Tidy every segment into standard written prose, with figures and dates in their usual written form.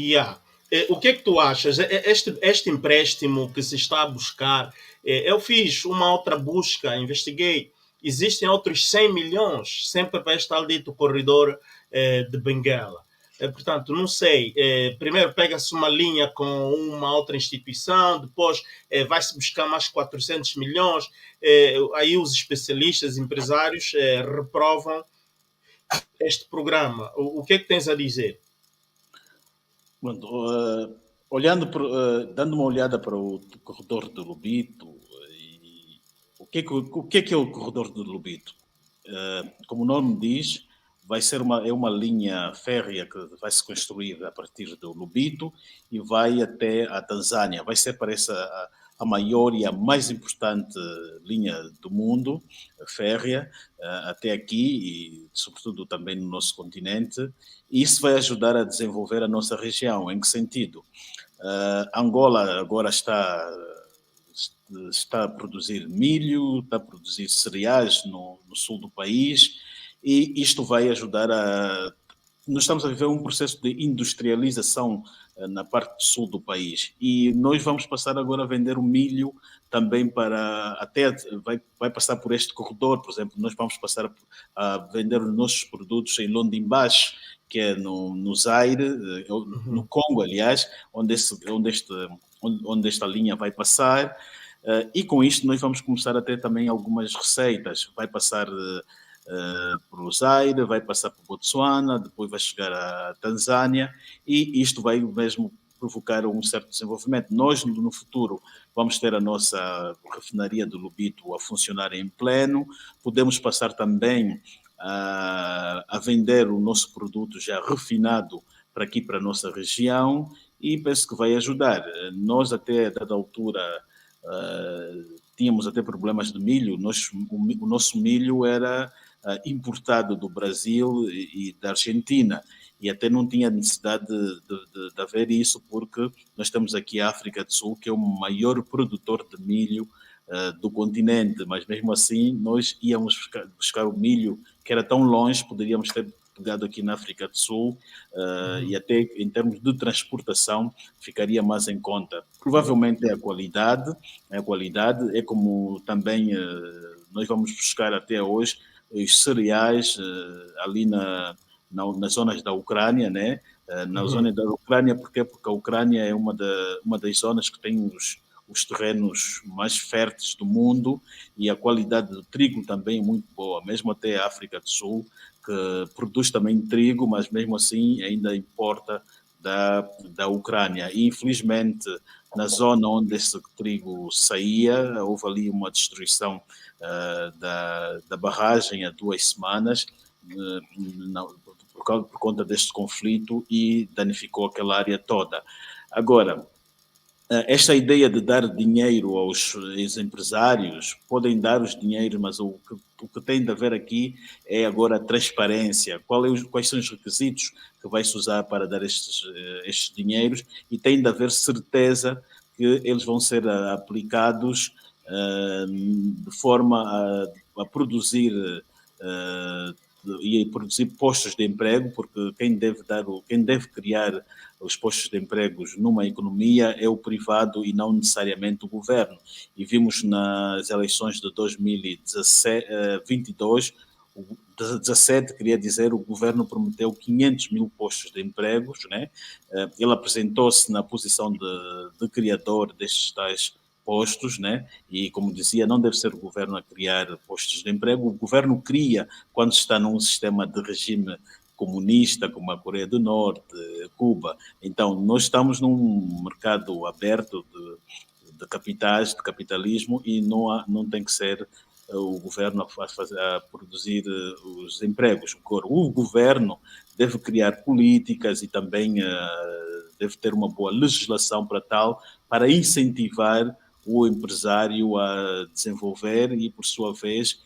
Yeah. O que é que tu achas? Este empréstimo que se está a buscar, eu fiz uma outra busca, investiguei. Existem outros 100 milhões, sempre para este tal dito corredor de Benguela. Portanto, não sei. Primeiro pega-se uma linha com uma outra instituição, depois vai-se buscar mais 400 milhões. Aí os especialistas, empresários, reprovam este programa. O que é que tens a dizer? Dando uma olhada para o corredor de Lobito, o que é o corredor de Lobito? Como o nome diz, é uma linha férrea que vai se construir a partir do Lobito e vai até a Tanzânia. Vai ser, parece, a maior e a mais importante linha do mundo, férrea, até aqui e, sobretudo, também no nosso continente. E isso vai ajudar a desenvolver a nossa região. Em que sentido? Angola agora está a produzir milho, está a produzir cereais no sul do país, e isto vai ajudar a... Nós estamos a viver um processo de industrialização na parte sul do país, e nós vamos passar agora a vender o milho também vai passar por este corredor. Por exemplo, nós vamos passar a vender os nossos produtos em Londimbashi, que é no Zaire, no Congo, aliás, onde esta linha vai passar. E com isto nós vamos começar a ter também algumas receitas. Vai passar por o Zaire, vai passar por Botsuana, depois vai chegar à Tanzânia, e isto vai mesmo provocar um certo desenvolvimento. Nós, no futuro, vamos ter a nossa refinaria de Lobito a funcionar em pleno. Podemos passar também a vender o nosso produto já refinado para aqui, para a nossa região, e penso que vai ajudar. Nós, até a dada altura, tínhamos até problemas de milho. O nosso milho era importado do Brasil e da Argentina, e até não tinha necessidade de haver isso, porque nós temos aqui a África do Sul, que é o maior produtor de milho do continente, mas mesmo assim nós íamos buscar o milho que era tão longe, poderíamos ter pegado aqui na África do Sul, e até em termos de transportação ficaria mais em conta. Provavelmente é a qualidade, é como também nós vamos buscar até hoje os cereais ali nas zonas da Ucrânia, né? Na zona da Ucrânia, porque a Ucrânia é uma das zonas que tem os terrenos mais férteis do mundo, e a qualidade do trigo também é muito boa, mesmo até a África do Sul, que produz também trigo, mas mesmo assim ainda importa da Ucrânia. E infelizmente, na zona onde esse trigo saía, houve ali uma destruição da barragem há 2 semanas, por conta deste conflito, e danificou aquela área toda. Agora, esta ideia de dar dinheiro aos empresários, podem dar os dinheiros, mas o que tem de haver aqui é agora a transparência. Quais são os requisitos que vai-se usar para dar estes dinheiros, e tem de haver certeza que eles vão ser aplicados de forma a produzir e produzir postos de emprego, porque quem deve criar os postos de empregos numa economia é o privado e não necessariamente o governo. E vimos nas eleições de 2022, 17, queria dizer, o governo prometeu 500 mil postos de empregos, né? Ele apresentou-se na posição de criador destes tais postos, né? E, como dizia, não deve ser o governo a criar postos de emprego. O governo cria quando está num sistema de regime comunista, como a Coreia do Norte, Cuba. Então, nós estamos num mercado aberto de capitais, de capitalismo, e não tem que ser o governo a produzir os empregos. O governo deve criar políticas e também deve ter uma boa legislação para incentivar o empresário a desenvolver e, por sua vez,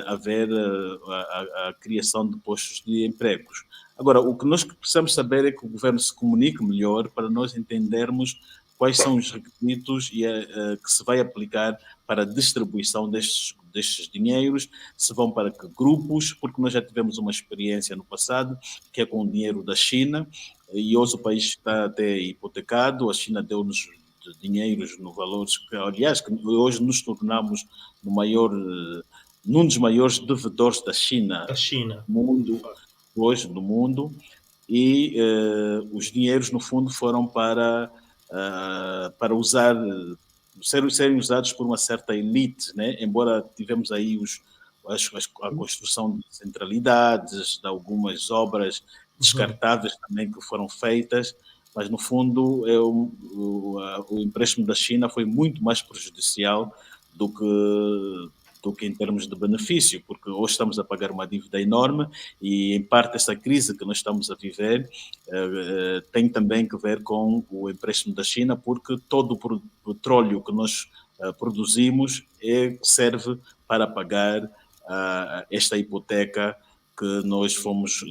haver a criação de postos de empregos. Agora, o que nós precisamos saber é que o governo se comunique melhor, para nós entendermos quais são os requisitos que se vai aplicar para a distribuição destes dinheiros, se vão para que grupos, porque nós já tivemos uma experiência no passado, que é com o dinheiro da China, e hoje o país está até hipotecado, a China deu-nos dinheiros no valores que, aliás, que hoje nos tornamos num dos maiores devedores da China Da China, no de mundo, facto. hoje no mundo, e os dinheiros, no fundo, foram para serem usados por uma certa elite, né? Embora tivemos aí a construção de centralidades, de algumas obras Uhum. descartáveis também que foram feitas, mas no fundo o empréstimo da China foi muito mais prejudicial do que em termos de benefício, porque hoje estamos a pagar uma dívida enorme e, em parte, essa crise que nós estamos a viver tem também que ver com o empréstimo da China, porque todo o petróleo que nós produzimos serve para pagar esta hipoteca que nós fomos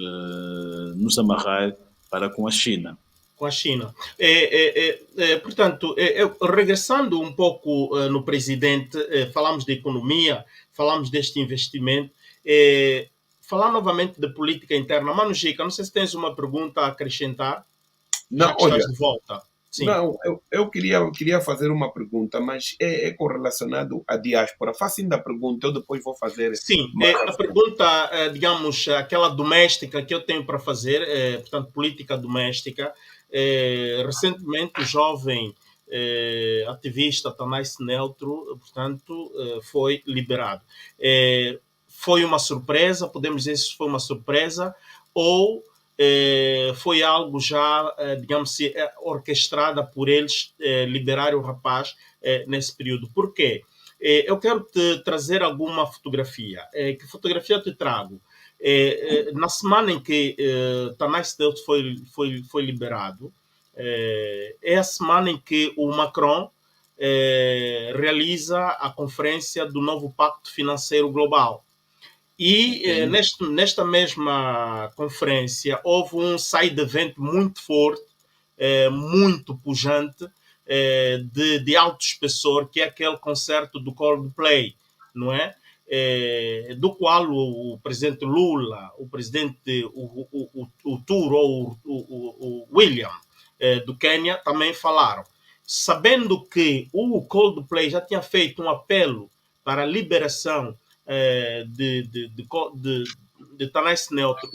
nos amarrar para com a China. Com a China. Portanto, regressando um pouco no presidente, falamos de economia, falamos deste investimento, falar novamente de política interna. Mano Gica, não sei se tens uma pergunta a acrescentar, já Não, que estás olha, de volta. Sim. não, eu queria fazer uma pergunta, mas é correlacionado à diáspora. Faça ainda a pergunta, eu depois vou fazer Sim, mais à a frente. pergunta, digamos, aquela doméstica que eu tenho para fazer, portanto, política doméstica. Recentemente, o jovem ativista Tanais Neutro, portanto, foi liberado. Foi uma surpresa, podemos dizer se foi uma surpresa, ou foi algo já, digamos, orquestrada por eles liberar o rapaz nesse período. Por quê? Eu quero te trazer alguma fotografia. Que fotografia eu te trago? Na semana em que Tanais Neutro foi liberado, é a semana em que o Macron realiza a conferência do novo Pacto Financeiro Global. E nesta mesma conferência houve um side event muito forte, muito pujante, de alto espessor, que é aquele concerto do Coldplay, não é? Do qual o presidente Lula, o presidente o Turo ou o William do Quênia também falaram. Sabendo que o Coldplay já tinha feito um apelo para a liberação de Tanais Neutro,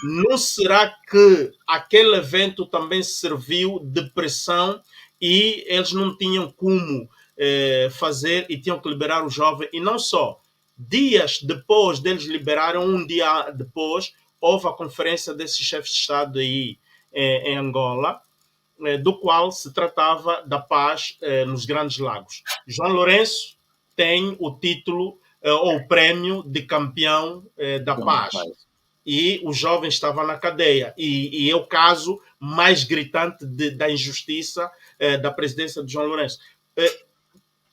não será que aquele evento também serviu de pressão e eles não tinham como fazer e tinham que liberar o jovem? E não só, dias depois deles liberarem, um dia depois, houve a conferência desses chefes de Estado aí em Angola, do qual se tratava da paz nos Grandes Lagos. João Lourenço tem o título ou o prêmio de campeão da paz. E o jovem estava na cadeia. E é o caso mais gritante da injustiça da presidência de João Lourenço.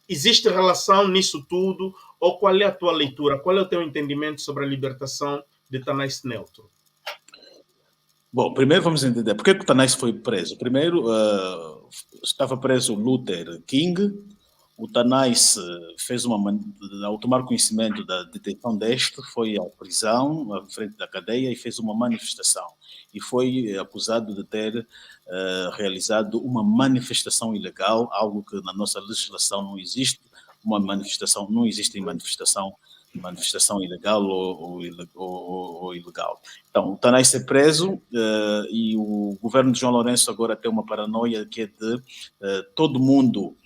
Existe relação nisso tudo? Ou qual é a tua leitura? Qual é o teu entendimento sobre a libertação de Tanais Neutro? Bom, primeiro vamos entender por que o Tanais foi preso. Primeiro, estava preso o Luther King. O Tanais ao tomar conhecimento da detenção deste, foi à prisão, à frente da cadeia, e fez uma manifestação. E foi acusado de ter realizado uma manifestação ilegal, algo que na nossa legislação não existe. Não existe manifestação ilegal ou ilegal. Então, o Tanais é preso e o governo de João Lourenço agora tem uma paranoia que é de todo mundo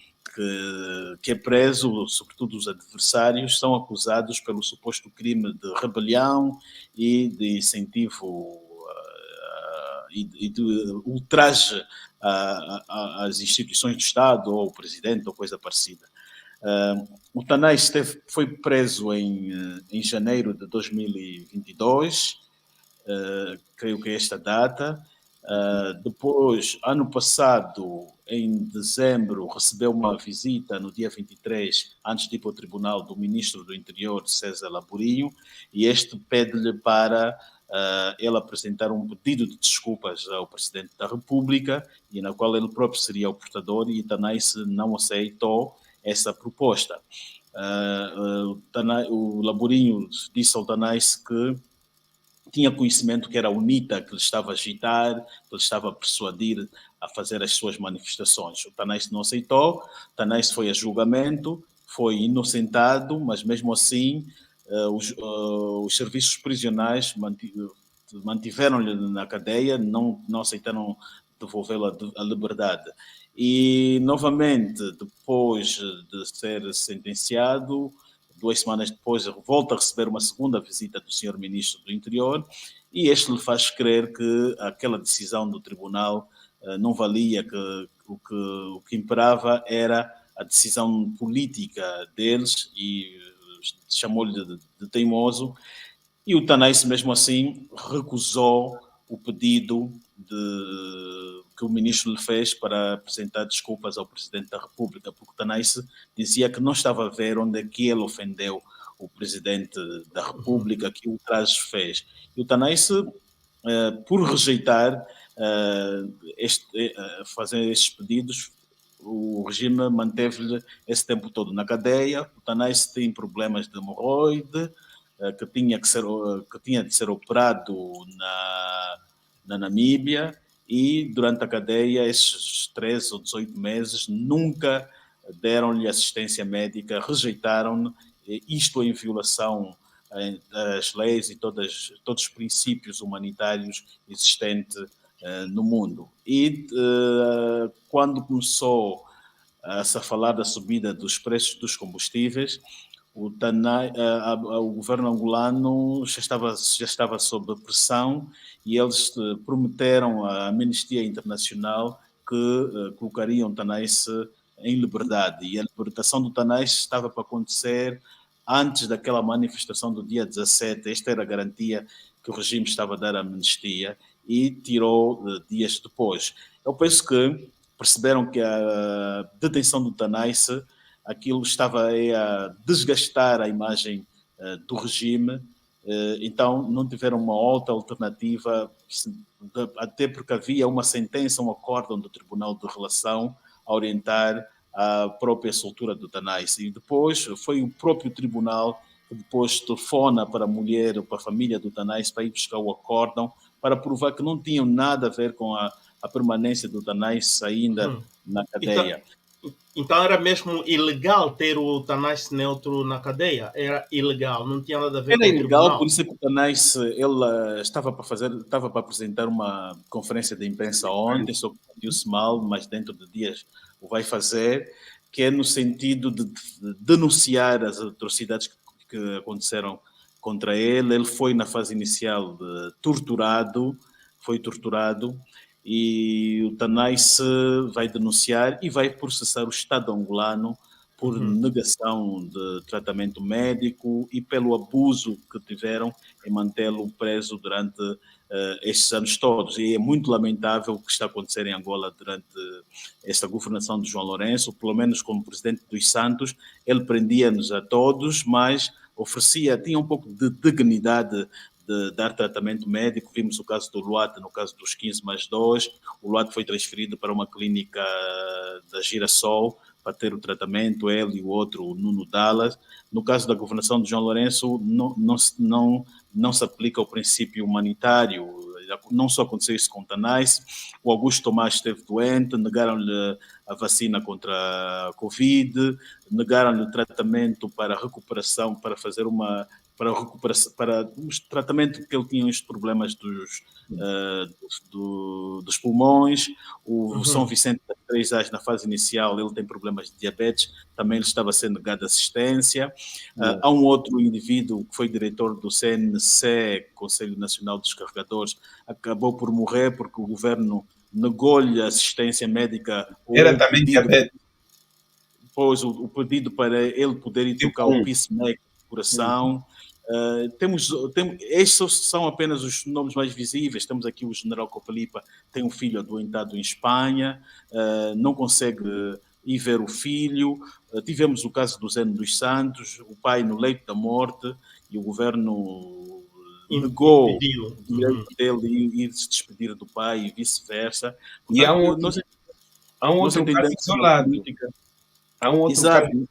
que é preso, sobretudo os adversários, são acusados pelo suposto crime de rebelião e de incentivo e de ultraje às instituições do Estado ou ao presidente ou coisa parecida. O Tanais foi preso em janeiro de 2022, creio que é esta data. Depois, ano passado, em dezembro, recebeu uma visita no dia 23, antes de ir para o tribunal, do ministro do Interior, César Laborinho, e este pede-lhe para ele apresentar um pedido de desculpas ao Presidente da República, e na qual ele próprio seria o portador, e Tanais não aceitou essa proposta. O Laborinho disse ao Tanais que tinha conhecimento que era a UNITA que lhe estava a agitar, que lhe estava a persuadir a fazer as suas manifestações. O Tanais não aceitou, o Tanais foi a julgamento, foi inocentado, mas mesmo assim os serviços prisionais mantiveram-lhe na cadeia, não aceitaram devolvê-lo à liberdade. E, novamente, depois de ser sentenciado, 2 semanas depois, volta a receber uma segunda visita do Sr. Ministro do Interior e este lhe faz crer que aquela decisão do tribunal não valia, que o que imperava era a decisão política deles e chamou-lhe de teimoso. E o Tanais, mesmo assim, recusou o pedido que o ministro lhe fez para apresentar desculpas ao Presidente da República, porque o Tanais dizia que não estava a ver onde é que ele ofendeu o Presidente da República, que o Traz fez. E o Tanais, por rejeitar fazer estes pedidos, o regime manteve-lhe esse tempo todo na cadeia. O Tanais tem problemas de hemorroide, que tinha de ser operado na Namíbia, e durante a cadeia, esses 13 ou 18 meses, nunca deram-lhe assistência médica, rejeitaram-no, isto em violação das leis e todos os princípios humanitários existentes no mundo. E quando começou a se falar da subida dos preços dos combustíveis, o governo angolano já estava sob pressão e eles prometeram à Amnistia Internacional que colocariam Tanais em liberdade. E a libertação do Tanais estava para acontecer antes daquela manifestação do dia 17. Esta era a garantia que o regime estava a dar à amnistia e tirou dias depois. Eu penso que perceberam que a detenção do Tanais, aquilo estava a desgastar a imagem do regime, então não tiveram uma outra alternativa, até porque havia uma sentença, um acórdão do Tribunal de Relação a orientar a própria soltura do Tanais. E depois foi o próprio tribunal que depois telefona para a mulher, para a família do Tanais, para ir buscar o acórdão, para provar que não tinham nada a ver com a permanência do Tanais ainda na cadeia. Então era mesmo ilegal ter o Tanais neutro na cadeia? Era ilegal, não tinha nada a ver com o tribunal? Era ilegal, por isso é que o Tanais estava para apresentar uma conferência de imprensa ontem, só que sentiu-se mal, mas dentro de dias o vai fazer, que é no sentido de denunciar as atrocidades que aconteceram contra ele. Ele foi na fase inicial foi torturado, e o Tanais vai denunciar e vai processar o Estado angolano por negação de tratamento médico e pelo abuso que tiveram em mantê-lo preso durante estes anos todos. E é muito lamentável o que está a acontecer em Angola durante esta governação de João Lourenço. Pelo menos como presidente dos Santos, ele prendia-nos a todos, mas tinha um pouco de dignidade de dar tratamento médico. Vimos o caso do Luate, no caso dos 15+2, o Luate foi transferido para uma clínica da Girassol para ter o tratamento, ele e o outro, o Nuno Dallas. No caso da governação de João Lourenço, não se aplica o princípio humanitário. Não só aconteceu isso com o Tanais, o Augusto Tomás esteve doente, negaram-lhe a vacina contra a Covid, negaram-lhe o tratamento para recuperação, para fazer para o tratamento que ele tinha os problemas dos pulmões. O São Vicente das Três Ás, na fase inicial, ele tem problemas de diabetes, também lhe estava sendo negada assistência. Há um outro indivíduo que foi diretor do CNC, Conselho Nacional dos Carregadores, acabou por morrer porque o governo negou-lhe assistência médica. Era também diabetes. Pois, o pedido para ele poder ir trocar o pacemaker do coração. Estes são apenas os nomes mais visíveis. Temos aqui o general Copelipa, tem um filho adoentado em Espanha, não consegue ir ver o filho. Tivemos o caso do Zeno dos Santos, o pai no leito da morte, e o governo negou o direito dele ir se despedir do pai e vice-versa. E há um outro caso isolado. Há um outro caso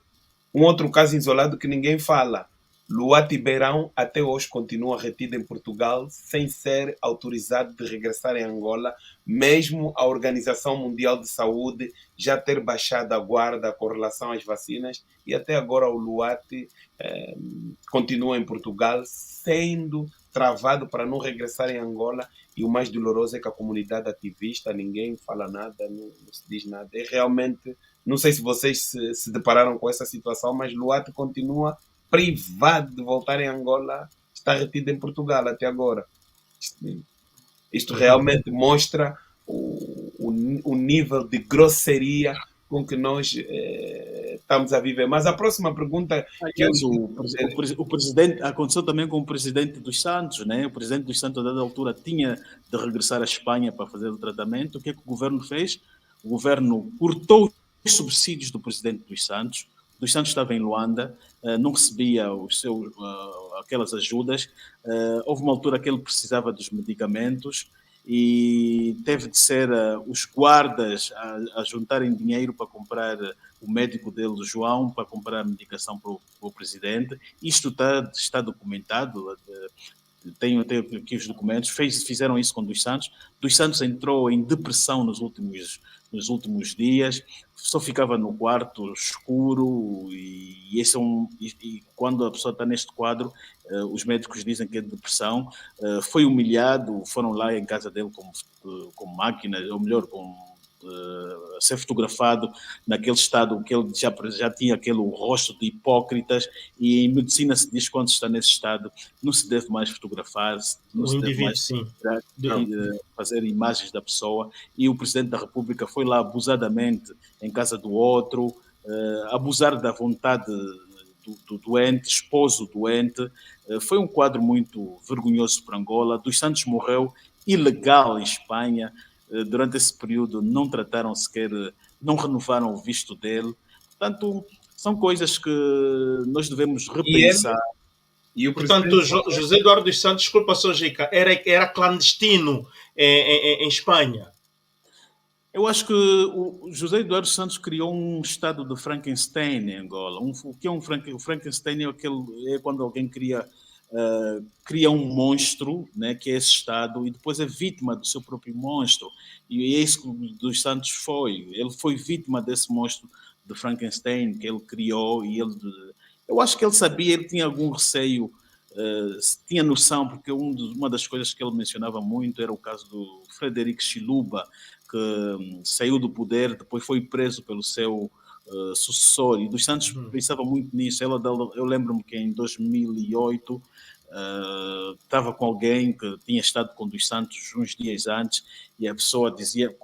Um outro caso isolado que ninguém fala. Luati Beirão até hoje continua retido em Portugal sem ser autorizado de regressar em Angola, mesmo a Organização Mundial de Saúde já ter baixado a guarda com relação às vacinas, e até agora o Luati continua em Portugal sendo travado para não regressar em Angola. E o mais doloroso é que a comunidade ativista, ninguém fala nada, não se diz nada. É realmente, não sei se vocês se depararam com essa situação, mas Luati continua privado de voltar em Angola, está retido em Portugal até agora. Isto realmente mostra o nível de grosseria com que nós estamos a viver. Mas a próxima pergunta que eu... Aliás, o presidente, aconteceu também com o presidente dos Santos, né? O presidente dos Santos, a dada altura, tinha de regressar à Espanha para fazer o tratamento. O que é que o governo fez? O governo cortou os subsídios do presidente dos Santos. Dos Santos estava em Luanda, não recebia aquelas ajudas. Houve uma altura que ele precisava dos medicamentos e teve de ser os guardas a juntarem dinheiro para comprar o médico dele, o João, para comprar a medicação para o presidente. Isto está documentado, tenho até aqui os documentos, fizeram isso com Dos Santos. Dos Santos entrou em depressão nos últimos dias, só ficava no quarto escuro, e quando a pessoa está neste quadro, os médicos dizem que é depressão. Foi humilhado, foram lá em casa dele com máquinas, ou melhor, a ser fotografado naquele estado que ele já tinha aquele rosto de hipócritas, e em medicina se diz que quando se está nesse estado não se deve mais fotografar, não se deve mais fazer imagens da pessoa. E o Presidente da República foi lá abusadamente em casa do outro, abusar da vontade do doente, esposo doente. Foi um quadro muito vergonhoso para Angola. Dos Santos morreu ilegal em Espanha. Durante esse período não trataram sequer, não renovaram o visto dele. Portanto, são coisas que nós devemos repensar. Portanto, José Eduardo dos Santos, desculpa só, Jica, era clandestino em Espanha. Eu acho que o José Eduardo Santos criou um estado de Frankenstein em Angola. O que é o Frankenstein é quando alguém cria um monstro, né, que é esse estado, e depois é vítima do seu próprio monstro. E é isso que o Dos Santos foi. Ele foi vítima desse monstro de Frankenstein que ele criou, e eu acho que ele sabia, ele tinha algum receio, tinha noção, porque uma das coisas que ele mencionava muito era o caso do Frederico Chiluba, que saiu do poder, depois foi preso pelo seu sucessor, e Dos Santos pensava muito nisso. Eu lembro-me que em 2008 estava com alguém que tinha estado com Dos Santos uns dias antes, e a pessoa dizia,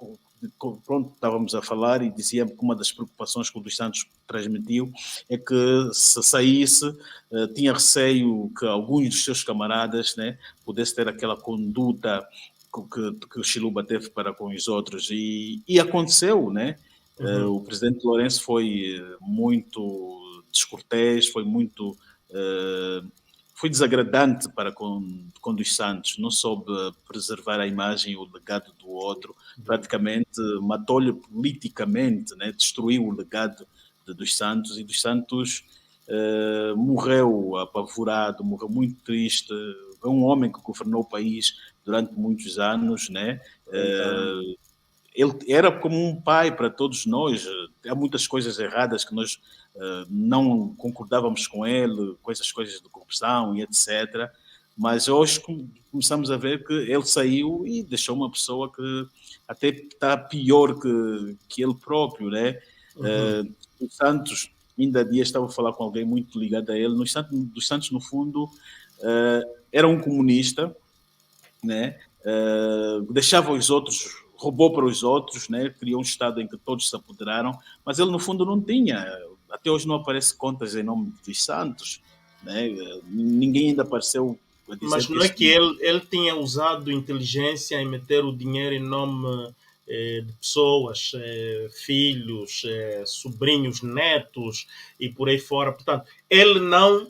pronto, estávamos a falar, e dizia que uma das preocupações que o Dos Santos transmitiu é que, se saísse, tinha receio que alguns dos seus camaradas, né, pudesse ter aquela conduta que o Chiluba teve para com os outros, e aconteceu, né? O presidente Lourenço foi muito descortês, foi desagradante para com Dos Santos, não soube preservar a imagem e o legado do outro, praticamente matou-lhe politicamente, né? Destruiu o legado de Dos Santos, e Dos Santos morreu apavorado, morreu muito triste. É um homem que governou o país durante muitos anos, né? Ele era como um pai para todos nós. Há muitas coisas erradas que nós não concordávamos com ele, com essas coisas de corrupção e etc. Mas hoje começamos a ver que ele saiu e deixou uma pessoa que até está pior que ele próprio, né? Dos Santos, ainda há dias estava a falar com alguém muito ligado a ele. Dos Santos, no fundo, era um comunista, né? Deixava os outros, roubou para os outros, né? Criou um estado em que todos se apoderaram, mas ele no fundo não tinha. Até hoje não aparece contas em nome dos Santos, né? Ninguém ainda apareceu a dizer. Mas não é que ele tinha usado inteligência em meter o dinheiro em nome de pessoas, filhos, sobrinhos, netos e por aí fora. Portanto, ele não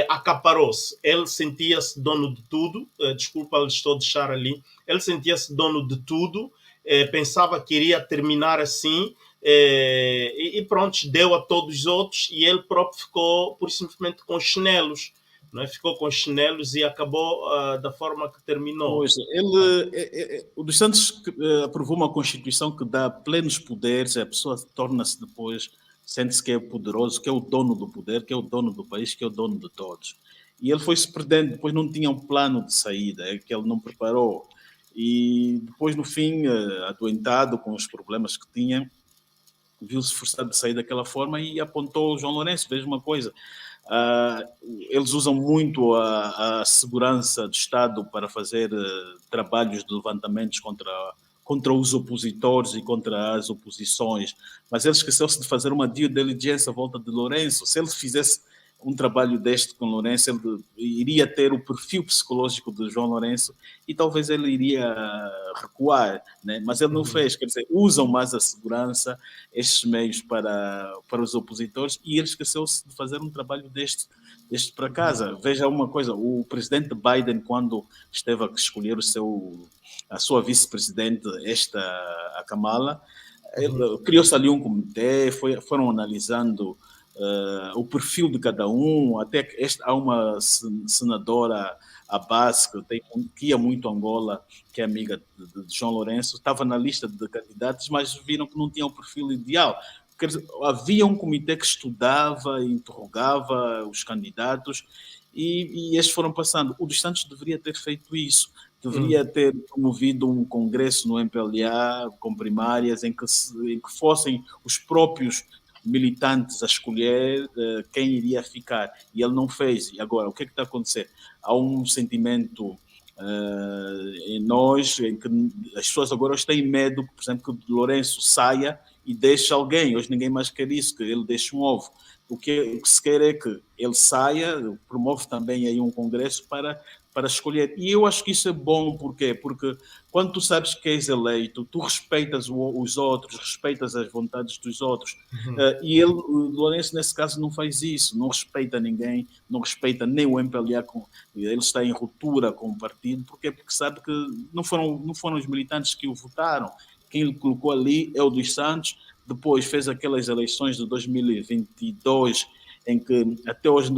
acaparou-se. Ele sentia-se dono de tudo. Desculpa, estou a deixar ali. Ele sentia-se dono de tudo. Pensava que iria terminar assim, e pronto, deu a todos os outros e ele próprio ficou, por simplesmente, com os chinelos. Não é? Ficou com os chinelos e acabou da forma que terminou. Pois, o dos Santos aprovou uma Constituição que dá plenos poderes, a pessoa torna-se depois, sente-se que é poderoso, que é o dono do poder, que é o dono do país, que é o dono de todos. E ele foi se perdendo, depois não tinha um plano de saída, é que ele não preparou. E depois, no fim, adoentado com os problemas que tinha, viu-se forçado de sair daquela forma e apontou o João Lourenço, fez uma coisa. Eles usam muito a segurança do Estado para fazer trabalhos de levantamentos contra os opositores e contra as oposições, mas ele esqueceu-se de fazer uma due diligence à volta de Lourenço. Se ele fizesse um trabalho deste com Lourenço, ele iria ter o perfil psicológico de João Lourenço e talvez ele iria recuar, né? Mas ele não fez, quer dizer, usam mais a segurança, estes meios para os opositores, e ele esqueceu-se de fazer um trabalho deste para casa. Veja uma coisa, o presidente Biden, quando esteve a escolher a sua vice-presidente, a Kamala, criou-se ali um comitê, foram analisando o perfil de cada um, até que há uma senadora, a base, que ia muito a Angola, que é amiga de João Lourenço, estava na lista de candidatos, mas viram que não tinha o perfil ideal. Quer dizer, havia um comitê que estudava, interrogava os candidatos e estes foram passando. O dos Santos deveria ter feito isso, deveria ter promovido um congresso no MPLA com primárias em que fossem os próprios militantes a escolher quem iria ficar, e ele não fez. E agora, o que é que está a acontecer? Há um sentimento em nós, em que as pessoas agora hoje têm medo, por exemplo, que Lourenço saia e deixe alguém. Hoje ninguém mais quer isso, que ele deixe um ovo. O que se quer é que ele saia, promove também aí um congresso para escolher. E eu acho que isso é bom, porquê? Porque quando tu sabes que és eleito, tu respeitas os outros, respeitas as vontades dos outros. E o Lourenço, nesse caso, não faz isso, não respeita ninguém, não respeita nem o MPLA, ele está em ruptura com o partido. Porquê? Porque sabe que não foram os militantes que o votaram. Quem ele colocou ali é o dos Santos. Depois fez aquelas eleições de 2022, em que até hoje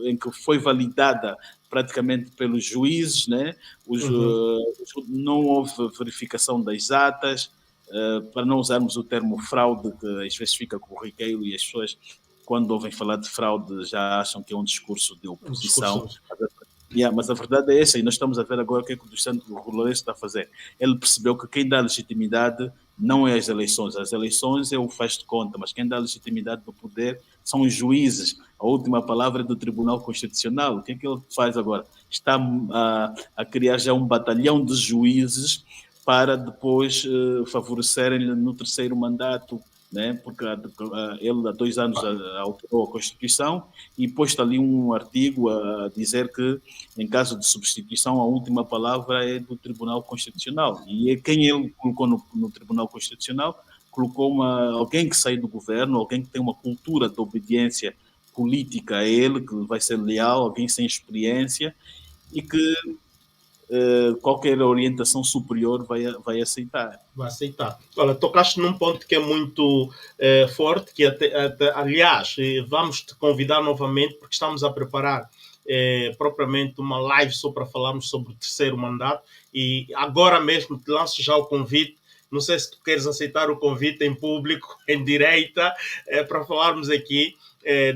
em que foi validada praticamente pelos juízes, né? Não houve verificação das atas, para não usarmos o termo fraude, que às vezes fica corriqueiro e as pessoas, quando ouvem falar de fraude, já acham que é um discurso de oposição. Mas a verdade é essa, e nós estamos a ver agora o que é que o dos Santos Lourenço está a fazer. Ele percebeu que quem dá legitimidade não é as eleições é o faz de conta, mas quem dá legitimidade do poder são os juízes. A última palavra é do Tribunal Constitucional. O que é que ele faz agora? Está a criar já um batalhão de juízes para depois favorecerem-lhe no terceiro mandato, né? Porque ele há 2 anos alterou a Constituição e pôs ali um artigo a dizer que, em caso de substituição, a última palavra é do Tribunal Constitucional. E quem ele colocou no Tribunal Constitucional, colocou alguém que sai do governo, alguém que tem uma cultura de obediência política a ele, que vai ser leal, alguém sem experiência e que qualquer orientação superior vai aceitar. Vai aceitar. Olha, tocaste num ponto que é muito forte, que aliás, vamos te convidar novamente, porque estamos a preparar propriamente uma live só para falarmos sobre o terceiro mandato, e agora mesmo te lanço já o convite. Não sei se tu queres aceitar o convite em público, em direita, para falarmos aqui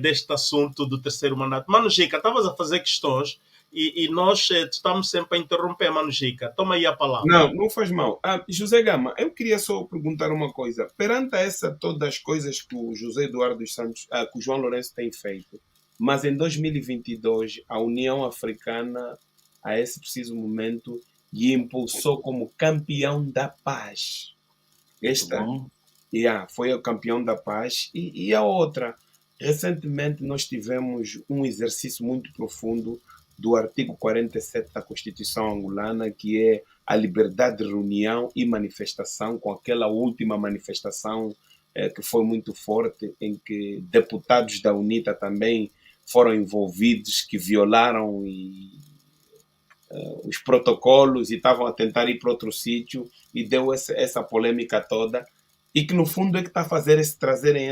deste assunto do terceiro mandato. Mano Gica, estavas a fazer questões e nós estamos sempre a interromper, Mano Gica. Toma aí a palavra. Não faz mal. José Gama, eu queria só perguntar uma coisa. Perante todas as coisas que o José Eduardo dos Santos, que o João Lourenço tem feito, mas em 2022 a União Africana, a esse preciso momento, lhe impulsou como campeão da paz. Foi o campeão da paz. E a outra, recentemente nós tivemos um exercício muito profundo do artigo 47 da Constituição angolana, que é a liberdade de reunião e manifestação, com aquela última manifestação que foi muito forte, em que deputados da UNITA também foram envolvidos, que violaram os protocolos e estavam a tentar ir para outro sítio, e deu essa polêmica toda. e que no fundo é que está a fazer trazerem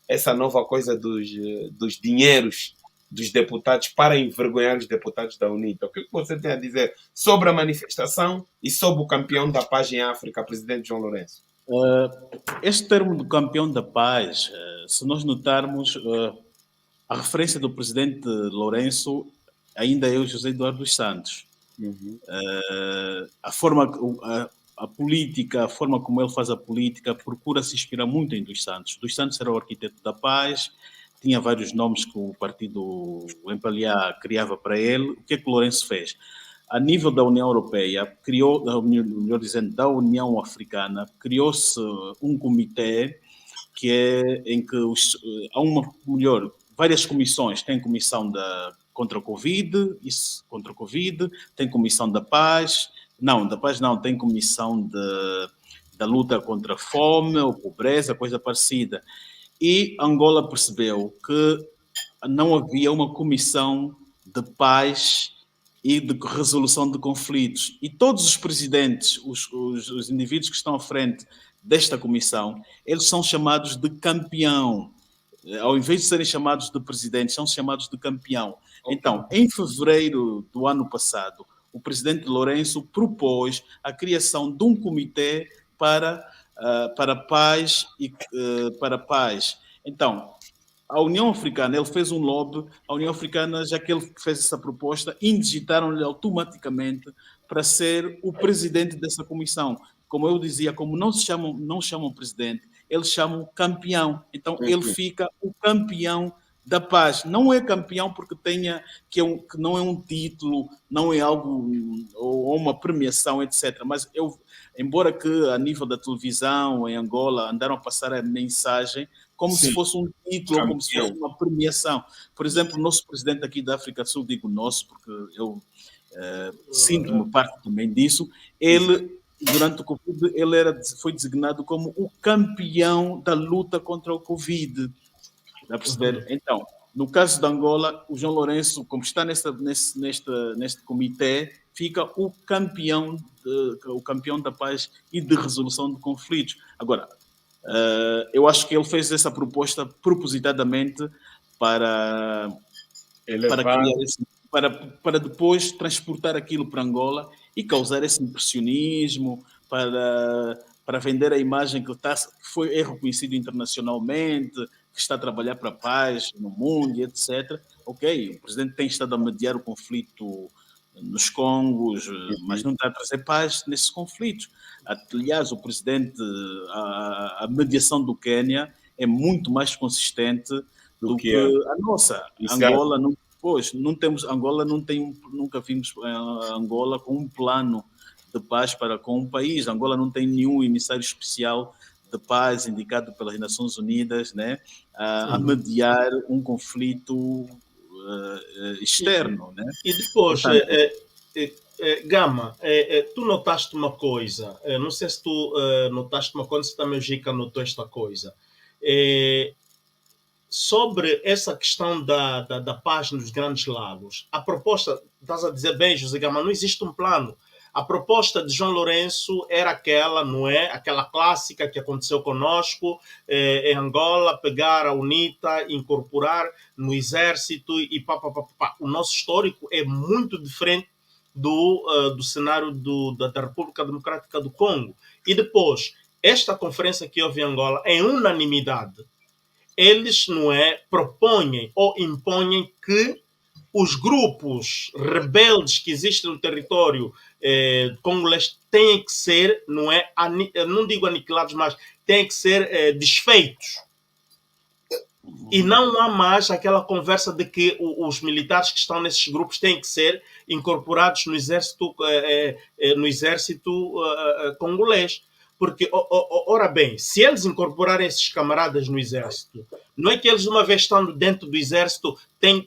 essa nova coisa dos dinheiros dos deputados para envergonhar os deputados da UNITA. O que você tem a dizer sobre a manifestação e sobre o campeão da paz em África, presidente João Lourenço? Este termo do campeão da paz, se nós notarmos, a referência do presidente Lourenço ainda é o José Eduardo dos Santos. Uhum. A política, a forma como ele faz a política, procura se inspirar muito em Dos Santos. Dos Santos era o arquiteto da paz, tinha vários nomes que o partido MPLA criava para ele. O que é que o Lourenço fez? A nível da União Europeia, melhor dizendo, da União Africana, criou-se um comitê em que várias comissões. Tem comissão contra a Covid, tem comissão da paz, tem comissão da luta contra a fome ou pobreza, coisa parecida. E Angola percebeu que não havia uma comissão de paz e de resolução de conflitos. E todos os presidentes, os indivíduos que estão à frente desta comissão, eles são chamados de campeão. Ao invés de serem chamados de presidente, são chamados de campeão. Então, em fevereiro do ano passado, o presidente Lourenço propôs a criação de um comitê para paz para paz. Então, a União Africana, ele fez um lobby, a União Africana, já que ele fez essa proposta, indigitaram-lhe automaticamente para ser o presidente dessa comissão. Como eu dizia, como não chamam presidente, eles chamam campeão. Então, ele fica o campeão da paz. Não é campeão porque que não é um título, não é algo, ou uma premiação, etc. Mas embora que a nível da televisão em Angola andaram a passar a mensagem como se fosse um título, ou como se fosse uma premiação. Por exemplo, o nosso presidente aqui da África do Sul, digo nosso, porque eu sinto-me parte também disso, ele, durante o Covid, foi designado como o campeão da luta contra o Covid. Está a perceber? Então, no caso de Angola, o João Lourenço, como está neste comitê, fica o campeão da paz e de resolução de conflitos. Agora, eu acho que ele fez essa proposta propositadamente para depois transportar aquilo para Angola e causar esse impressionismo, para vender a imagem que é reconhecido internacionalmente, que está a trabalhar para a paz no mundo, etc. Ok, o presidente tem estado a mediar o conflito nos Congos, mas não está a trazer paz nesses conflitos. Aliás, o presidente, a mediação do Quênia é muito mais consistente do que a nossa. Angola nunca vimos Angola com um plano de paz com um país. Angola não tem nenhum emissário especial de paz indicado pelas Nações Unidas, né, a mediar um conflito externo. Né? E depois, Gama, tu notaste uma coisa, não sei se tu notaste uma coisa, se também o Gica notou esta coisa, sobre essa questão da paz nos Grandes Lagos. A proposta, estás a dizer bem, José Gama, não existe um plano. A proposta de João Lourenço era aquela, não é? Aquela clássica que aconteceu conosco em Angola, pegar a UNITA, incorporar no exército e pá. O nosso histórico é muito diferente do cenário da República Democrática do Congo. E depois, esta conferência que houve em Angola, em unanimidade, eles, não é, propõem ou impõem que os grupos rebeldes que existem no território congolês têm que ser, não é, não digo aniquilados, mas têm que ser desfeitos. E não há mais aquela conversa de que os militares que estão nesses grupos têm que ser incorporados no exército congolês. Porque, ora bem, se eles incorporarem esses camaradas no exército, não é que eles, uma vez estando dentro do exército,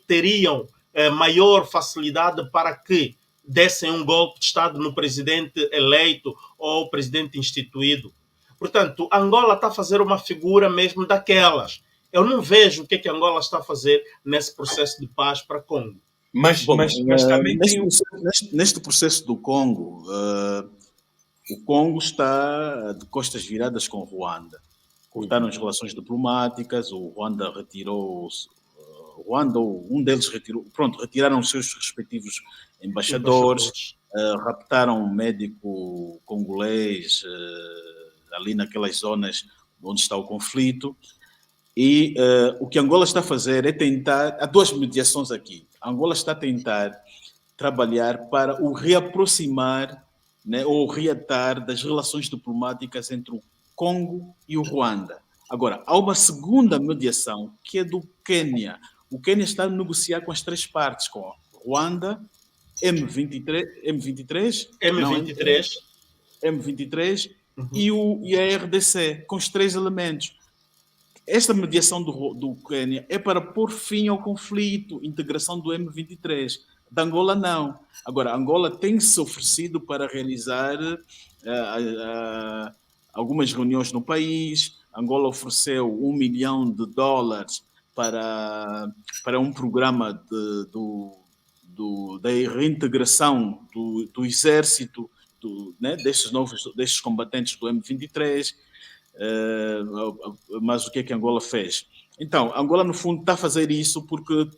teriam maior facilidade para que dessem um golpe de Estado no presidente eleito ou presidente instituído. Portanto, Angola está a fazer uma figura mesmo daquelas. Eu não vejo o que Angola está a fazer nesse processo de paz para Congo. Mas também neste processo do Congo, O Congo está de costas viradas com o Ruanda. Cortaram as relações diplomáticas, o Ruanda retirou, Ruanda, ou um deles retirou, pronto, retiraram os seus respectivos embaixadores, raptaram um médico congolês ali naquelas zonas onde está o conflito. E o que Angola está a fazer é tentar, há duas mediações aqui. A Angola está a tentar trabalhar para o reaproximar, né, ou reatar das relações diplomáticas entre o Congo e o Ruanda. Agora, há uma segunda mediação, que é do Quênia. O Quênia está a negociar com as três partes, com Ruanda, M23, M23. M23 e a RDC, com os três elementos. Esta mediação do Quênia é para pôr fim ao conflito, integração do M23. Da Angola, não. Agora, Angola tem se oferecido para realizar algumas reuniões no país. Angola ofereceu $1 milhão para um programa da reintegração do exército né, destes combatentes do M23. Mas o que é que Angola fez? Então, Angola, no fundo, está a fazer isso porque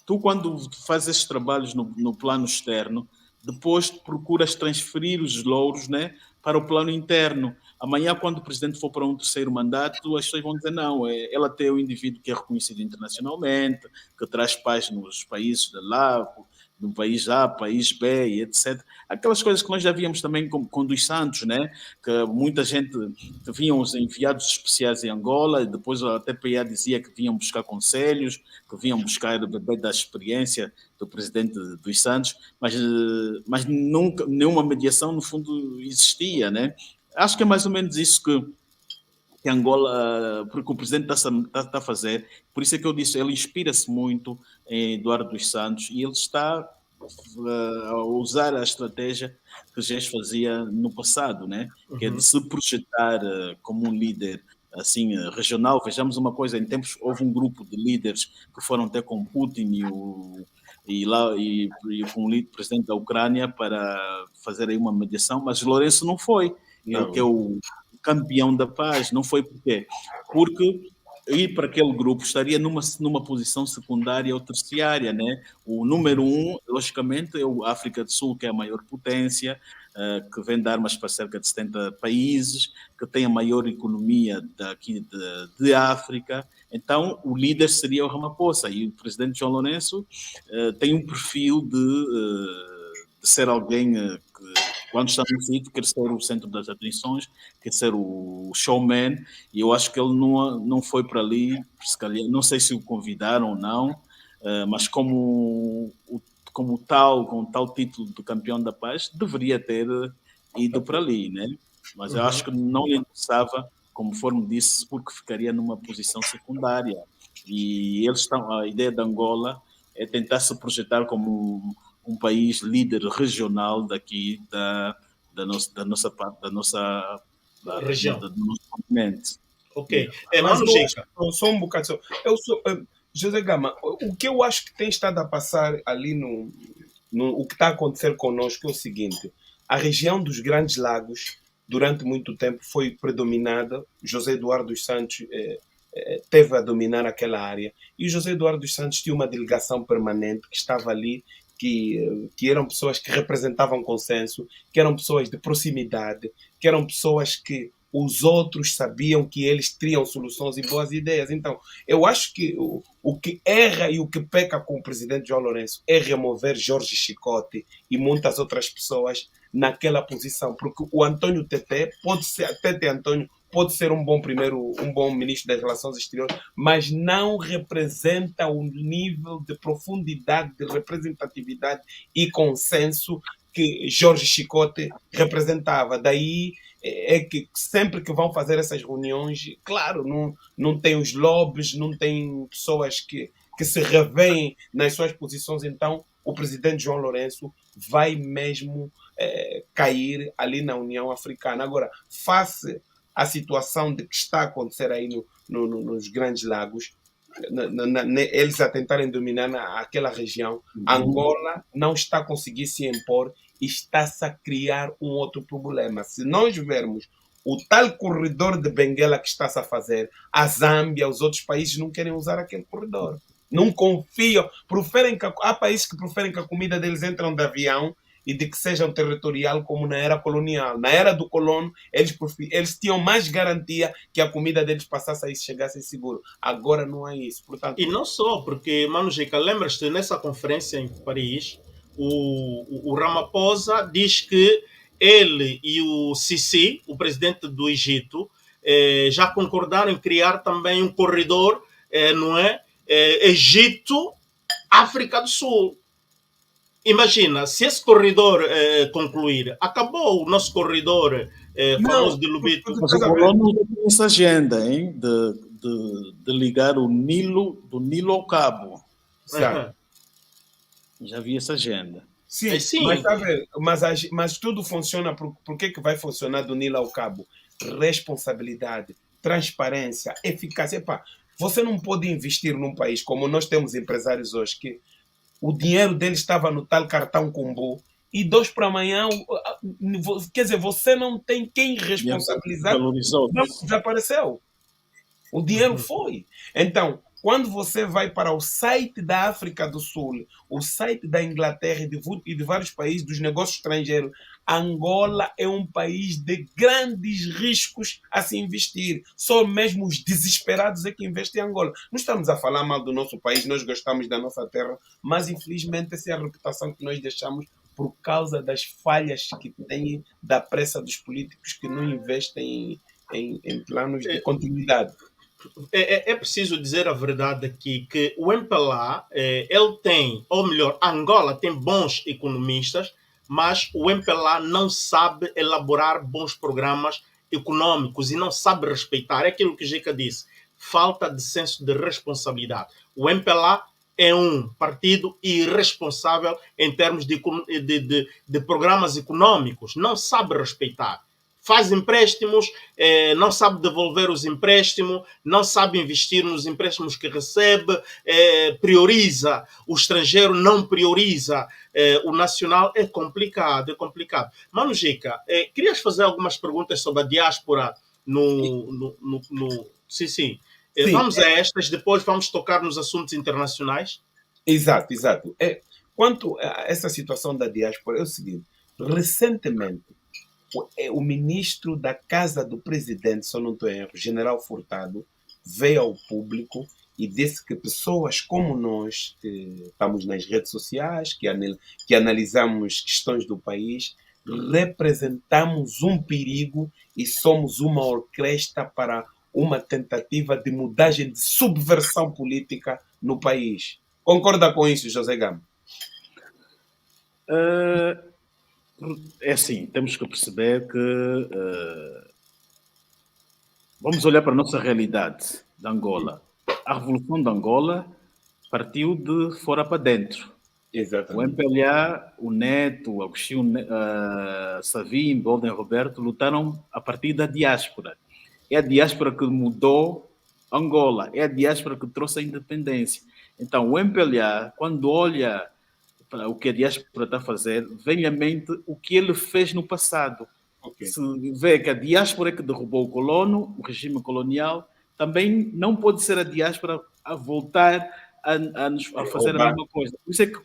tu, quando fazes estes trabalhos no plano externo, depois procuras transferir os louros, né, para o plano interno. Amanhã, quando o presidente for para um terceiro mandato, as pessoas vão dizer não, ela tem um indivíduo que é reconhecido internacionalmente, que traz paz nos países de lá, no país A, país B, e etc. Aquelas coisas que nós já víamos também com Dos Santos, né? Que muita gente vinham os enviados especiais em Angola, e depois a TPA dizia que vinham buscar conselhos, que vinham buscar o bebê da experiência do presidente Dos Santos, mas nunca, nenhuma mediação, no fundo, existia, né? Acho que é mais ou menos isso que Angola, porque o presidente está a fazer, por isso é que eu disse, ele inspira-se muito em Eduardo dos Santos e ele está a usar a estratégia que Jesus fazia no passado, né? Que é de se projetar como um líder assim regional. Vejamos uma coisa, em tempos houve um grupo de líderes que foram até com Putin e com o presidente da Ucrânia para fazer aí uma mediação, mas Lourenço não foi, que é o campeão da paz. Não foi porquê? Porque ir para aquele grupo estaria numa posição secundária ou terciária, né? O número um, logicamente, é a África do Sul, que é a maior potência, que vende armas para cerca de 70 países, que tem a maior economia daqui de África. Então, o líder seria o Ramaphosa, e o presidente João Lourenço tem um perfil de ser alguém que, quando está no sítio, quer ser o centro das atenções, quer ser o showman, e eu acho que ele não foi para ali, se calhar, não sei se o convidaram ou não, mas com tal título de campeão da paz, deveria ter ido para ali, né? Mas eu acho que não lhe interessava, conforme disse, porque ficaria numa posição secundária. E a ideia de Angola é tentar se projetar como um país líder regional daqui da nossa região, do nosso continente. Ok. Mano Gica, só um bocado. José Gama, o que eu acho que tem estado a passar ali o que está a acontecer conosco é o seguinte: a região dos Grandes Lagos, durante muito tempo, foi predominada. José Eduardo dos Santos teve a dominar aquela área, e o José Eduardo dos Santos tinha uma delegação permanente que estava ali, que eram pessoas que representavam consenso, que eram pessoas de proximidade, que eram pessoas que os outros sabiam que eles teriam soluções e boas ideias. Então, eu acho que o que erra e o que peca com o presidente João Lourenço é remover Jorge Chicote e muitas outras pessoas naquela posição, porque o António Tete António pode ser um bom ministro das Relações Exteriores, mas não representa o nível de profundidade, de representatividade e consenso que Jorge Chicote representava. Daí é que sempre que vão fazer essas reuniões, claro, não tem os lobbies, não tem pessoas que se revêem nas suas posições. Então o presidente João Lourenço vai mesmo cair ali na União Africana. Agora, face à situação de que está a acontecer aí nos Grandes Lagos, eles a tentarem dominar aquela região, Angola não está a conseguir se impor, está-se a criar um outro problema. Se nós vermos o tal corredor de Benguela que está-se a fazer, a Zâmbia, os outros países não querem usar aquele corredor. Não confiam. Há países que preferem que a comida deles entre de avião e de que sejam territorial como na era colonial. Na era do colono, eles tinham mais garantia que a comida deles passasse e chegasse seguro. Agora não é isso. Portanto, E não só, porque, Mano Jica, lembras-te nessa conferência em Paris, o Ramaphosa diz que ele e o Sisi, o presidente do Egito, já concordaram em criar também um corredor, não é? Egito, África do Sul. Imagina, se esse corredor concluir, acabou o nosso corredor famoso de Lubito. Mas o colono tem essa agenda, hein, de ligar do Nilo ao Cabo. Certo. Já vi essa agenda. Sim, Sim. mas, tá vendo? Mas tudo funciona. Por que vai funcionar do Nilo ao Cabo? Responsabilidade, transparência, eficácia. Epá, você não pode investir num país como nós temos empresários hoje, que o dinheiro deles estava no tal cartão combo e 2 para amanhã, quer dizer, você não tem quem responsabilizar. Valorizou. Desapareceu. O dinheiro foi. Então, quando você vai para o site da África do Sul, o site da Inglaterra e de vários países dos negócios estrangeiros, Angola é um país de grandes riscos a se investir. Só mesmo os desesperados é que investem em Angola. Não estamos a falar mal do nosso país, nós gostamos da nossa terra, mas infelizmente essa é a reputação que nós deixamos por causa das falhas que tem da pressa dos políticos que não investem em planos de continuidade. É preciso dizer a verdade aqui que o MPLA, ele tem, ou melhor, Angola tem bons economistas, mas o MPLA não sabe elaborar bons programas econômicos e não sabe respeitar. É aquilo que Jeca disse, falta de senso de responsabilidade. O MPLA é um partido irresponsável em termos de programas econômicos, não sabe respeitar. Faz empréstimos, não sabe devolver os empréstimos, não sabe investir nos empréstimos que recebe, prioriza o estrangeiro, não prioriza o nacional. É complicado, é complicado. Mano Jica, querias fazer algumas perguntas sobre a diáspora Sim. Sim. Vamos a estas, depois vamos tocar nos assuntos internacionais. Exato, exato. Quanto a essa situação da diáspora, é o seguinte: recentemente, o ministro da Casa do Presidente, se eu não estou em erro, General Furtado, veio ao público e disse que pessoas como nós, que estamos nas redes sociais, que analisamos questões do país, representamos um perigo e somos uma orquestra para uma tentativa de mudagem, de subversão política no país. Concorda com isso, José Gama? É assim, temos que perceber que vamos olhar para a nossa realidade de Angola. A Revolução de Angola partiu de fora para dentro. Exatamente. O MPLA, o Neto, o Agostinho Savim, Bolden Roberto lutaram a partir da diáspora. É a diáspora que mudou Angola, é a diáspora que trouxe a independência. Então, o MPLA, quando olha para o que a diáspora está a fazer, vem à mente o que ele fez no passado. Okay. Se vê que a diáspora é que derrubou o colono, o regime colonial, também não pode ser a diáspora a voltar a fazer a mesma coisa. Por isso é que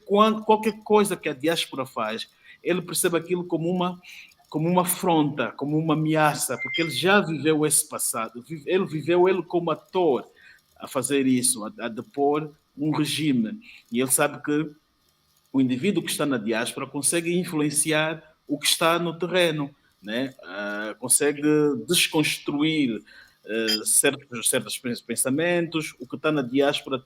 qualquer coisa que a diáspora faz, ele percebe aquilo como uma afronta, como uma ameaça, porque ele já viveu esse passado. Ele viveu ele como ator a fazer isso, a depor um regime. E ele sabe que o indivíduo que está na diáspora consegue influenciar o que está no terreno, né? Consegue desconstruir certos pensamentos. O que está na diáspora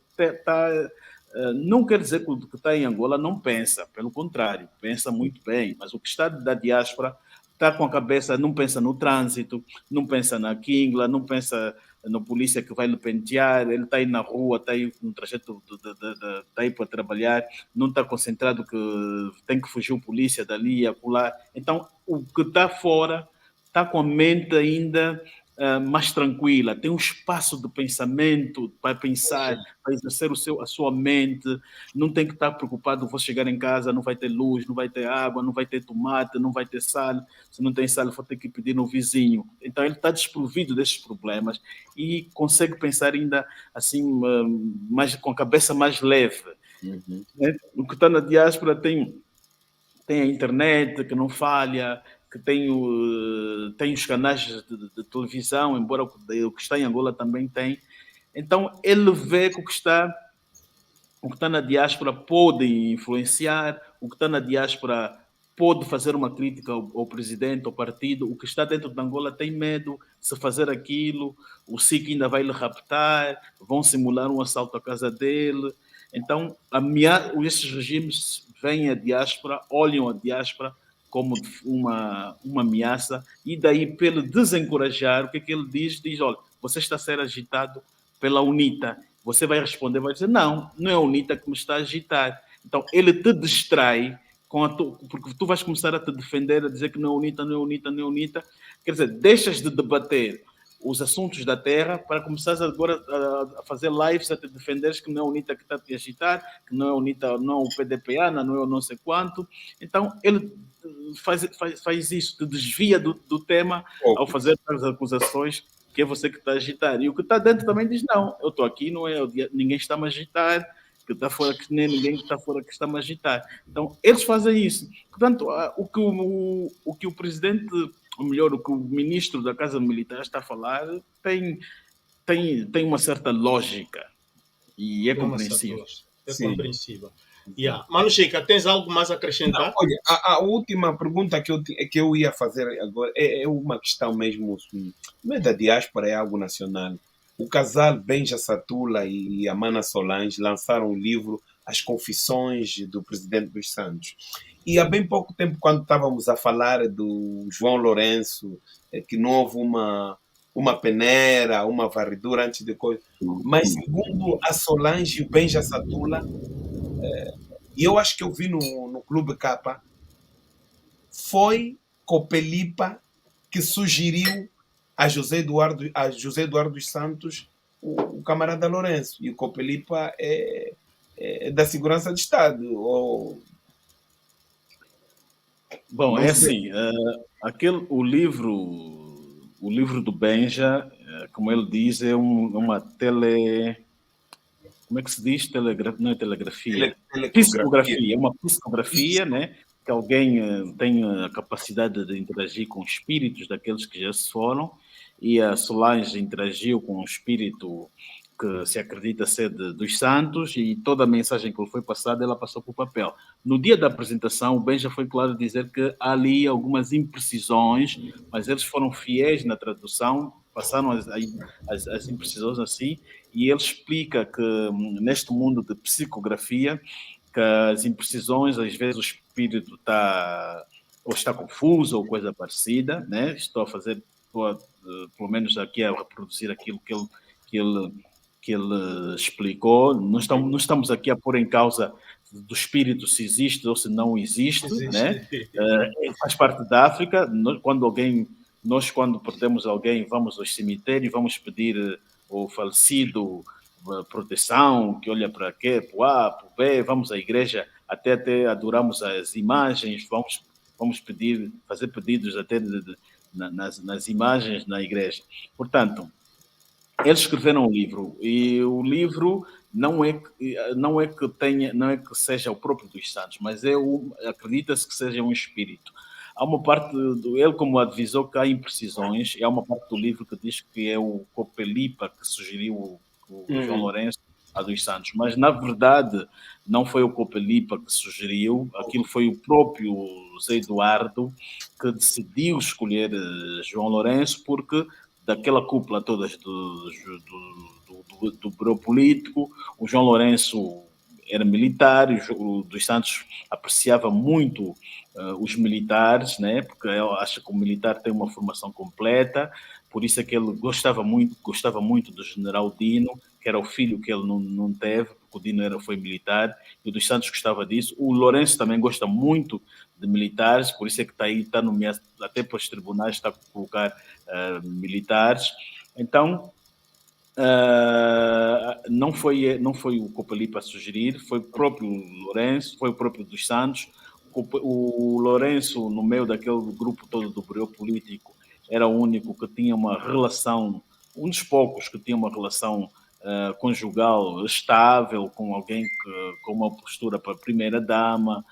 não quer dizer que o que está em Angola não pensa, pelo contrário, pensa muito bem, mas o que está da diáspora está com a cabeça, não pensa no trânsito, não pensa na quingla, não pensa no polícia que vai lhe pentear, ele está aí na rua, está aí no trajeto, está aí para trabalhar, não está concentrado que tem que fugir o polícia dali e acolá. Então, o que está fora está com a mente ainda mais tranquila, tem um espaço de pensamento para pensar, para exercer a sua mente, não tem que estar preocupado, vou chegar em casa, não vai ter luz, não vai ter água, não vai ter tomate, não vai ter sal, se não tem sal vou ter que pedir no vizinho. Então ele está desprovido desses problemas e consegue pensar ainda assim, mais, com a cabeça mais leve. Uhum. O que está na diáspora tem a internet que não falha, que tem os canais de televisão, embora o que está em Angola também tem. Então, ele vê que o que está na diáspora pode influenciar, o que está na diáspora pode fazer uma crítica ao presidente, ao partido, o que está dentro de Angola tem medo de fazer aquilo, o SIC ainda vai lhe raptar, vão simular um assalto à casa dele. Então, esses regimes veem a diáspora, olham a diáspora como uma ameaça, e daí, para ele desencorajar, o que é que ele diz? Diz, olha, você está a ser agitado pela UNITA. Você vai responder, vai dizer, não é a UNITA que me está a agitar. Então, ele te distrai, porque tu vais começar a te defender, a dizer que não é UNITA, não é UNITA, não é UNITA. Quer dizer, deixas de debater os assuntos da terra para começares agora a fazer lives a te defenderes que não é a UNITA que está a te agitar, que não é a UNITA, não é o PDPA, não é o não sei quanto. Então, ele faz isso, te desvia do tema ao fazer as acusações que é você que está a agitar. E o que está dentro também diz, não, eu estou aqui, não é, ninguém está a agitar, que está fora, que nem ninguém que está fora que está a agitar. Então, eles fazem isso. Portanto, o que o presidente, ou melhor, o que o ministro da Casa Militar está a falar tem uma certa lógica e é compreensível. É compreensível. Yeah. Mano Chica, tens algo mais a acrescentar? Não, olha, a última pergunta que eu ia fazer agora é uma questão mesmo, não é da diáspora, é algo nacional. O casal Benja Satula e Amana Solange lançaram um livro, As Confissões do Presidente dos Santos. E há bem pouco tempo, quando estávamos a falar do João Lourenço, que não houve uma peneira, uma varredura antes de coisa. Mas segundo a Solange e o Benja Satula, e eu acho que eu vi no Clube Capa, foi Copelipa que sugeriu a José Eduardo dos Santos o camarada Lourenço. E o Copelipa é da Segurança de Estado. Bom, é assim, o livro do Benja, como ele diz, é uma como é que se diz? Não é telegrafia. Psicografia. É uma psicografia, né? Que alguém tem a capacidade de interagir com espíritos daqueles que já se foram, e a Solange interagiu com o espírito que se acredita ser dos santos, e toda a mensagem que lhe foi passada, ela passou para o papel. No dia da apresentação, o Benja foi claro dizer que há ali algumas imprecisões, mas eles foram fiéis na tradução, passaram as imprecisões assim, e ele explica que neste mundo de psicografia, que as imprecisões, às vezes o espírito está confuso ou coisa parecida, né? Estou pelo menos aqui a reproduzir aquilo que ele explicou. Não estamos aqui a pôr em causa do espírito se existe ou se não existe, né? Faz parte da África. Nós, quando perdemos alguém, vamos ao cemitério e vamos pedir ao falecido proteção, que olha para quê, para o A, para o B, vamos à igreja, até adoramos as imagens, vamos fazer pedidos até nas imagens na igreja. Portanto, eles escreveram um livro, e o livro não é que seja o próprio dos santos, mas acredita-se que seja um espírito. Há uma parte, ele como avisou que há imprecisões, e há uma parte do livro que diz que é o Copelipa que sugeriu o João Lourenço a dos Santos, mas na verdade não foi o Copelipa que sugeriu, aquilo foi o próprio Zé Eduardo que decidiu escolher João Lourenço, porque daquela cúpula toda do bureau político, o João Lourenço era militar, o dos Santos apreciava muito os militares, né? Porque eu acho que o militar tem uma formação completa, por isso é que ele gostava muito do general Dino, que era o filho que ele não teve, Codino foi militar, e o dos Santos gostava disso. O Lourenço também gosta muito de militares, por isso é que está aí, está nomeado, até para os tribunais, está a colocar militares. Então, não foi o Copelipa a sugerir, foi o próprio Lourenço, foi o próprio dos Santos. O Lourenço, no meio daquele grupo todo do bureau político, era o único que tinha uma relação, um dos poucos que tinha uma relação conjugal estável com alguém com uma postura para a primeira-dama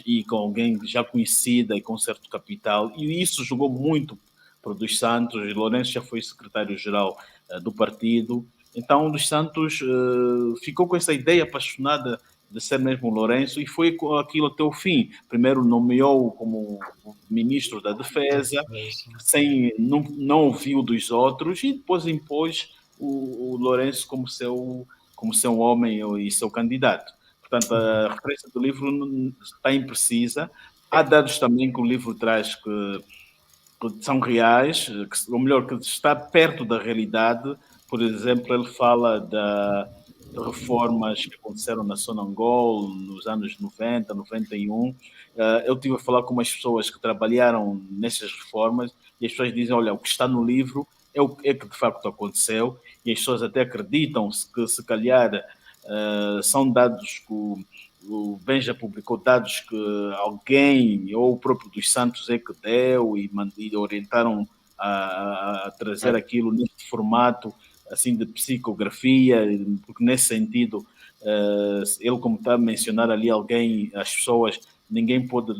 e com alguém já conhecida e com certo capital. E isso jogou muito para o dos Santos. E Lourenço já foi secretário-geral do partido. Então, o dos Santos ficou com essa ideia apaixonada de ser mesmo Lourenço e foi aquilo até o fim. Primeiro nomeou como ministro da Defesa, não ouviu dos outros, e depois impôs o Lourenço como seu homem e seu candidato. Portanto, a referência do livro está imprecisa. Há dados também que o livro traz que são reais, ou melhor, que está perto da realidade. Por exemplo, ele fala de reformas que aconteceram na Sonangol nos anos 90, 91. Eu tive a falar com umas pessoas que trabalharam nessas reformas e as pessoas dizem, olha, o que está no livro é que de facto aconteceu, e as pessoas até acreditam que se calhar são dados que o Benja publicou, dados que alguém ou o próprio dos Santos é que deu e orientaram a trazer aquilo neste formato assim de psicografia, porque nesse sentido ele, como está a mencionar ali alguém, as pessoas, ninguém pode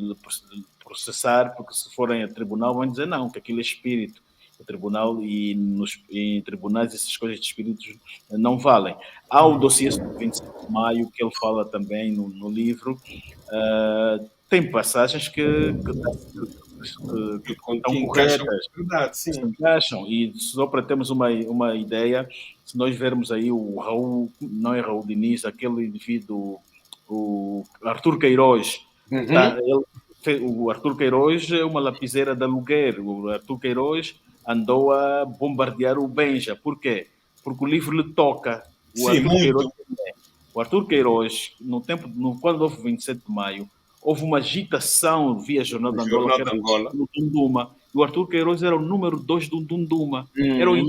processar, porque se forem a tribunal vão dizer não, que aquilo é espírito. O tribunal em tribunais essas coisas de espíritos não valem. Há o dossiê do 25 de maio, que ele fala também no livro. Tem passagens que estão corretas, verdade, sim. se encaixam. E só para termos uma ideia, se nós vermos aí o Raul, não é Raul Diniz, aquele indivíduo, o Arthur Queiroz, o Arthur Queiroz é uma lapiseira de aluguer. O Arthur Queiroz andou a bombardear o Benja. Por quê? Porque o livro lhe toca. O Arthur Queiroz, quando houve o 27 de maio, houve uma agitação via Jornal de Angola, no Dunduma. E o Arthur Queiroz era o número 2 do Dunduma. Era o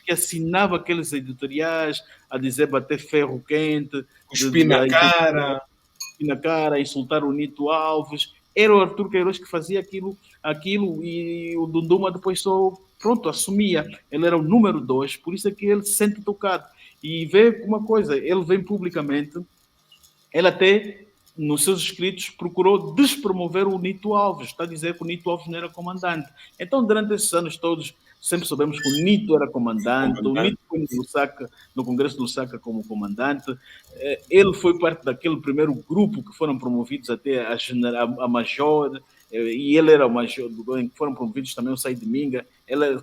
que assinava aqueles editoriais a dizer bater ferro quente, cuspir na cara, insultar o Nito Alves. Era o Arthur Queiroz que fazia aquilo e o Dunduma depois só, assumia. Ele era o número 2, por isso é que ele se sente tocado. E vê uma coisa, ele vem publicamente, ele até, nos seus escritos, procurou despromover o Nito Alves, está a dizer que o Nito Alves não era comandante. Então, durante esses anos todos, sempre soubemos que o Nito era comandante. O Nito foi no Congresso de Lusaka como comandante. Ele foi parte daquele primeiro grupo que foram promovidos até a major, e ele era o major, em que foram promovidos também o Sai de Minga.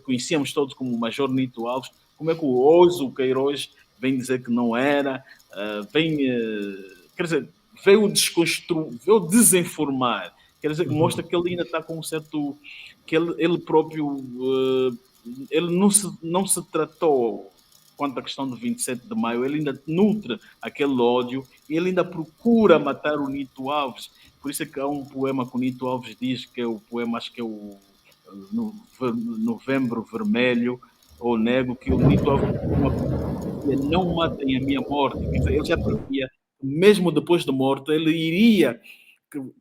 Conhecíamos todos como o Major Nito Alves. Como é que o Oso Queiroz vem dizer que não era? Quer dizer, veio desconstruir, veio desinformar. Quer dizer, que mostra que ele ainda está com um certo... que ele próprio... ele não se tratou quanto à questão do 27 de maio, ele ainda nutre aquele ódio e ele ainda procura matar o Nito Alves. Por isso é que há um poema que o Nito Alves diz, que é o poema, acho que é o Novembro Vermelho ou Negro, que o Nito Alves não matem a minha morte. Quer dizer, ele já previa, mesmo depois de morto, ele iria,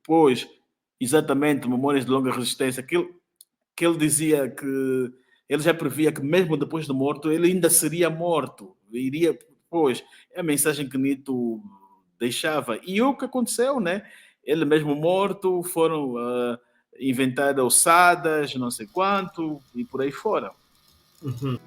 pois, exatamente, Memórias de Longa Resistência, que ele dizia que ele já previa que mesmo depois de morto, ele ainda seria morto. Iria, pois, é a mensagem que Nito deixava. E o que aconteceu, né? Ele mesmo morto, foram inventar ossadas, não sei quanto, e por aí fora. Uhum.